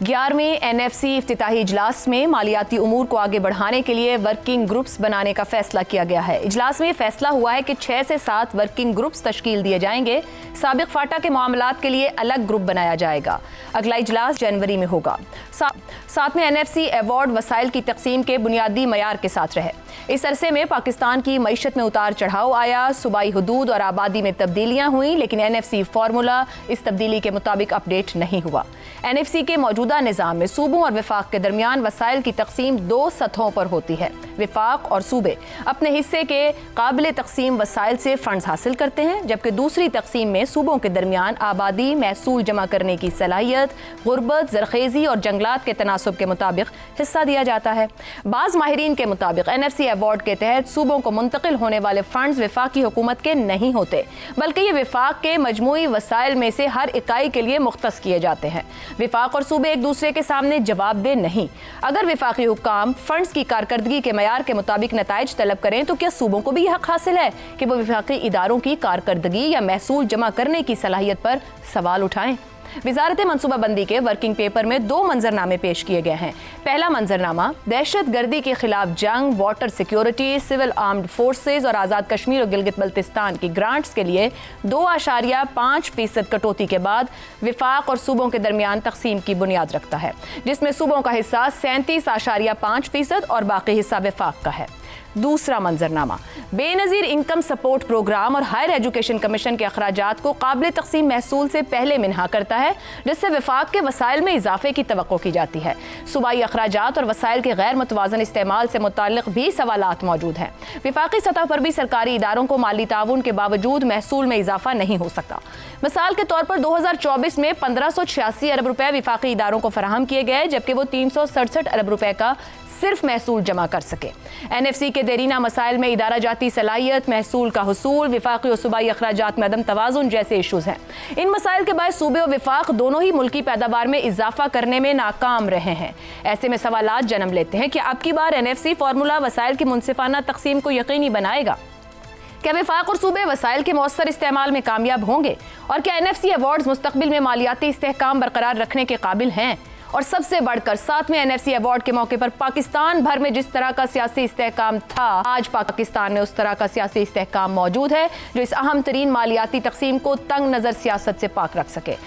11वें NFC इफ्तिताही इजलास में मालियाती उमूर को आगे बढ़ाने के लिए वर्किंग ग्रुप्स बनाने का फैसला किया गया है। इजलास में यह फैसला हुआ है कि 6 से 7 वर्किंग ग्रुप्स तश्कील दिए जाएंगे। साबिक फाटा के मामलात के लिए अलग ग्रुप बनाया जाएगा। अगला इजलास जनवरी में होगा। 7वें NFC अवार्ड वसाइल की तकसीम के बुनियादी मयार के साथ रहे। इस अरसे में पाकिस्तान की मईशत में उतार चढ़ाव आया, सूबाई हुदूद और आबादी में तब्दीलियां हुई, लेकिन NFC फार्मूला इस तब्दीली के मुताबिक अपडेट नहीं हुआ। NFC के मौजूदा निज़ाम में सूबों और विफाक के दरमियान वसाइल की तकसीम 2 सतहों पर होती है। विफाक और सूबे अपने हिस्से के काबिल तकसीम वसाइल से फंड्स हासिल करते हैं, जबकि दूसरी तकसीम में सूबों के दरमियान आबादी, महसूल जमा करने की सलाहियत, गुर्बत, ज़रखेज़ी और जंगलात के तनासुब के मुताबिक हिस्सा दिया जाता है। बाज़ माहिरीन के मुताबिक NFC अवार्ड के तहत सूबों को मुंतकिल होने वाले फंड्स विफाकी हुकूमत के नहीं होते, बल्कि ये विफाक के मजमूई वसाइल में से हर इकाई के लिए मुख्तस किए जाते हैं। विफाक और सूबे एक दूसरे के सामने जवाबदेह नहीं। अगर विफाकी हुक्काम फंड्स की कारकर्दगी के मयार के मुताबिक नताइज तलब करें तो क्या सूबों को भी हक हासिल है कि वो विफाकी इदारों की कारकर्दगी या महसूल जमा करने की सलाहियत पर सवाल उठाएं? वजारत मनसूबाबंदी के वर्किंग पेपर में 2 मंजरनामे पेश किए गए हैं। पहला मंजरनामा दहशत गर्दी के खिलाफ जंग, water security, civil armed forces और आज़ाद कश्मीर और गिलगित बल्तिस्तान की ग्रांट्स के लिए 2.5% कटौती के बाद विफाक और सूबों के दरमियान तकसीम की बुनियाद रखता है, जिसमें सूबों का हिस्सा 37.5% और बाकी हिस्सा विफाक का है। दूसरा मंजरनामा बेनज़ीर इनकम सपोर्ट प्रोग्राम और हायर एजुकेशन कमीशन के अखराजात को काबिल तकसीम महसूल से पहले मिन्हा करता है, जिससे विफाक के वसाइल में इजाफे की तवक्को की जाती है। सूबाई अखराजात और वसाइल के गैर मुतवाज़न इस्तेमाल से मुताल्लिक़ भी सवालात मौजूद हैं। विफाकी सतह पर भी सरकारी इदारों को माली ताउन के बावजूद महसूल में इजाफा नहीं हो सकता। मिसाल के तौर पर 2024 में 1586 अरब रुपए विफाकी इदारों को फराहम किए गए, जबकि वो 367 अरब रुपए का सिर्फ महसूल जमा कर सके। NFC के देरीना मसाइल में इदारा जाती सलाहियत, महसूल का हुसूल, विफाकी और सूबाई अखराजात में अदम तवाज़ुन जैसे इशूज़ हैं। इन मसाइल के बायस सूबे और विफाक दोनों ही मुल्की पैदावार में इजाफा करने में नाकाम रहे हैं। ऐसे में सवालात जन्म लेते हैं कि अब की बार NFC फार्मूला वसाइल की मुनसिफाना तकसीम को यकीनी बनाएगा। क्या विफाक और सूबे वसाइल के मौसर इस्तेमाल में कामयाब होंगे? और क्या NFC अवार्ड्स मुस्तकबिल में मालियाती इस्तेहकाम बरकरार रखने के काबिल हैं? और सबसे बढ़कर 7वें NFC अवार्ड के मौके पर पाकिस्तान भर में जिस तरह का सियासी इस्तेहकाम था, आज पाकिस्तान में उस तरह का सियासी इस्तेहकाम मौजूद है जो इस अहम तरीन मालियाती तकसीम को तंग नज़र सियासत से पाक रख सके।